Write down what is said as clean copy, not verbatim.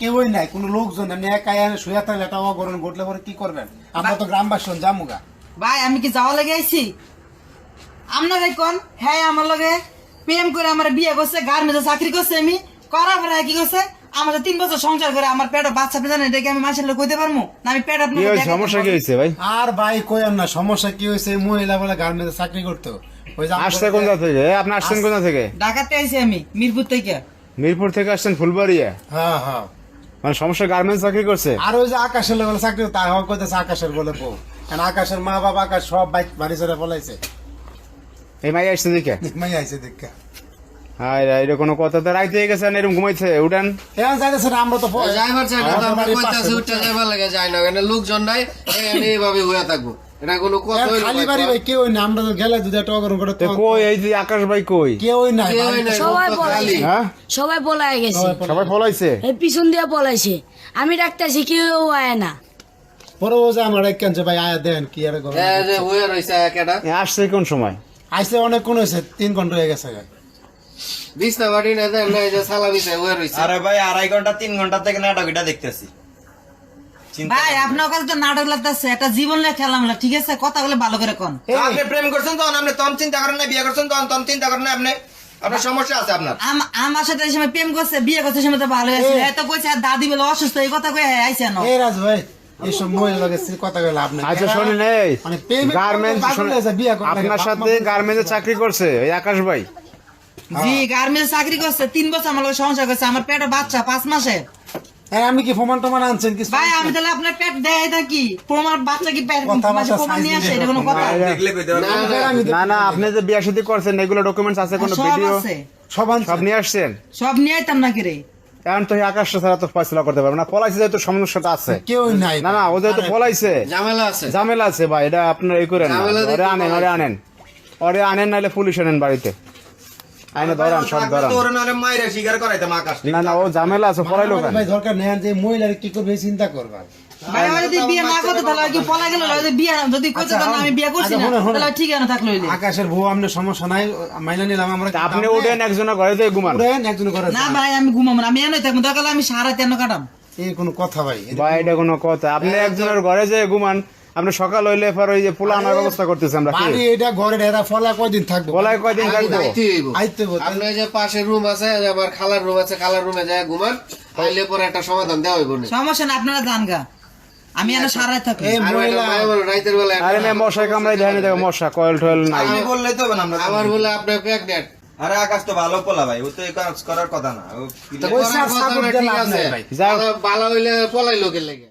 কেউই নাই, কোনো লোকজন আমি একাই শুয়ে থাকলে একটা অগরণ ঘটলে পরে কি করবেন? আমরা তো গ্রামবাসী জামুগা। ভাই আমি কি যাওয়া লেগে আইছি? আপনারা কোন হ্যাঁ আমার লগে প্রেম করে আমার বিয়ে করছে, গার্মেন্টসে চাকরি করছে, আমি করার পরে কি করছে আমাদের 3 বছর সংসার করে আমার পেটে বাচ্চা পেতে না, এটাকে আমি মাসের লোক কইতে পারবো না? আমি পেট আপনার সমস্যা কি হয়েছে ভাই? আর ভাই কইেন না, সমস্যা কি হয়েছে? মহিলা বলে গার্মেন্টসে চাকরি করতো। ওই যে আসছে কোন জায়গা থেকে? আপনি আসছেন কোথা থেকে? ঢাকাতে আইছি আমি, মিরপুর থেকে। মিরপুর থেকে আসছেন ফুলবাড়িয়া? হ্যাঁ হ্যাঁ। মানে সমস্যা গার্মেন্টস চাকরি করছে? আর ওই যে আকাশের বলে চাকরি, তাই হক করতেছে আকাশের বলে বউ। কারণ আকাশের মা বাবা আকাশ সব বাইক বাড়ি ছেড়ে পলাইছে। এই মাই আসছে দেখে? মাই আইছে দেখা। হায় রে, এটা কোনো কথা? তো রাইতে হয়ে গেছে, এরকম ঘুমাইছে, উঠান। এখন যাইতেছে না, আমরা তো যাইবার চাই না, তো আমরা কইতাছি উঠতে যাইবার লাগে যায় না, কেন লোকজন নাই, এইভাবে হইয়া থাকবো, এটা কোনো কথা হইলো? খালি বাড়ি ভাই কেউ না, আমরা তো গেলে যদি একটা অগরণ করে তো কই এই যে আকাশ ভাই কই? কেউই নাই। কেউই নাই, সবাই লোক তো পলাইছে। খালি। হ্যাঁ, সবাই পলায় গেছে, সবাই ফলাইছে। এই পিছন দিয়ে পলাইছে। আমি ডাকতেছি কেউ আয় না। পরে ও যে আমার এক কাঞ্চে ভাই আয়া দেন কি আর গরম। এই যে হইয়া রইছে কেডা, এ আসছে কোন সময়? আইসে অনেকক্ষণ হয়েছে, 3 ঘন্টা হয়ে গেছে। বিছনা বাড়ি না দেন না, এই যে সালা বিছায় হইয়া রইছে। আরে ভাই 2.5 ঘন্টা 3 ঘন্টা থেকে নাটক এটা দেখতেছি। ভাই আপনার কাছে তো নাটক লাগতেছে, একটা জীবন নিয়ে খেলাম, ঠিক আছে? কথা বলে ভালো করে কোন। আপনি প্রেম করছেন তখন আপনি তখন চিন্তা করেন না, বিয়ে করছেন তখন চিন্তা করেন না, আপনি আপনার সমস্যা আছে আপনার। আমার সাথে এই সময় প্রেম করছে, বিয়ে করছে, সময় তো ভালো আছে। হ্যাঁ তো কইছে আর দাদি বলে অসুস্থ, এই কথা কই হ্যাঁ আইছে না। এই রাজ ভাই এইসব মহিলা লাগে কথা কইলে আপনি আচ্ছা শোনেন, এই মানে প্রেমে গার্মেন্টস পাগল হয়েছে, বিয়ে করলে আপনার বাপ সাথে মা গার্মেন্টসে চাকরি করছে এই আকাশ ভাই? জি গার্মেন্টস চাকরি করছে, 3 বছর আমার লগে সংসার করছে, আমার পেটে বাচ্চা 5 মাসে। হ্যাঁ, আমি কি প্রমাণ টমান আনছেন কিছু? ভাই আমি তাহলে আপনার পেট দেয় থাকি, প্রমাণ বাচ্চা কি পেট কথা বার্তা প্রমাণ নিয়ে আসে? size এটা কোনো কথা? দেখলে কইতে পারবেন। না না, আপনি যে বিয়ে শাদী করছেন এগুলো ডকুমেন্টস আছে? কোনো সব ভিডিও আছে, সব সব আনছেন? নিয়ে আসছেন? সব নিয়ে আইতাম নাকি রে? এখন তো এই আকাশটা ছাড়া তো ফয়সলা করতে পারবে না। পলাইছে যেহেতু সমস্যাটা আছে। কেউই নাই। না না, ও যেহেতু পলাইছে ঝামেলা আছে। ঝামেলা আছে ভাই, এটা আপনার এই করেন না। ঝামেলা ওরে দেখতে আনেন, ওরে পলাইছে। আনেন, ওরে আনেন, নাহলে পুলিশ আনেন বাড়িতে আইনে ধরান, সব ধরান। তোর নারে মাইরা শিকার করাইতাম আকাশ। না না, ও ঝামেলা আছে, পলাইলো কেন? ভাই দরকার নেই যে মহিলার কি করবে চিন্তা করবা। ভাই আমার যদি বিয়ে না করতে তাহলে কি পলা গেল? যদি বিয়ে যদি কইতে আচ্ছা, না আমি বিয়ে করছি না, আচ্ছা, শোনো। তাহলে ঠিক আছে থাকলো হইলে। আকাশের বউ আপনার সমস্যা নাই, মাইনা নিলাম আমরা। আপনি উঠেন, একজনের ঘরে থেকে ঘুমান। উঠেন, একজন করে না ভাই আমি ঘুমাবো না, আমি এনে থাকবো, দরকার হলে আমি সারা তেন কাটাম। এই কোনো কথা ভাই? ভাই এটা কোনো কথা? আপনি একজনের ঘরে যে ঘুমান, আপনি সকাল হইলে পর ওই যে পোলা আনার ব্যবস্থা করতেছে আমরা কি? বাড়ি এটা ঘরে এরা ফলা কয়দিন থাকবো? পোলায় কয়দিন থাকবো? আইতে হইব। আইতে হইব। আপনার এই যে পাশে রুম আছে, আবার খালার রুম আছে, খালার রুমে যায় ঘুমান, আইলে পরে একটা সমাধান দেওয়া হইব না। সমস্যা না, আপনারা জান গা, আমি এনে সারাই থাকি। এই আর মহিলা রাইতের বেলা আরে মেয়ে মশাই কামড়াই দেয়নি, দেখো মশা কয়েল টয়েল নাই। আমি বললেই তো হবে না আমরা। আবার বলে আপনার প্রেগনেন্ট, আরে আকাশ তো ভালো পোলা ভাই, ও তো এই কাজ করার কথা না। ও তো ওই করার সার কথা সাপোর্ট না, দিয়ে ঠিক লাভ আছে, নাই ভাই। যাও। ভালো হইলে পলাই লোকের লেগে।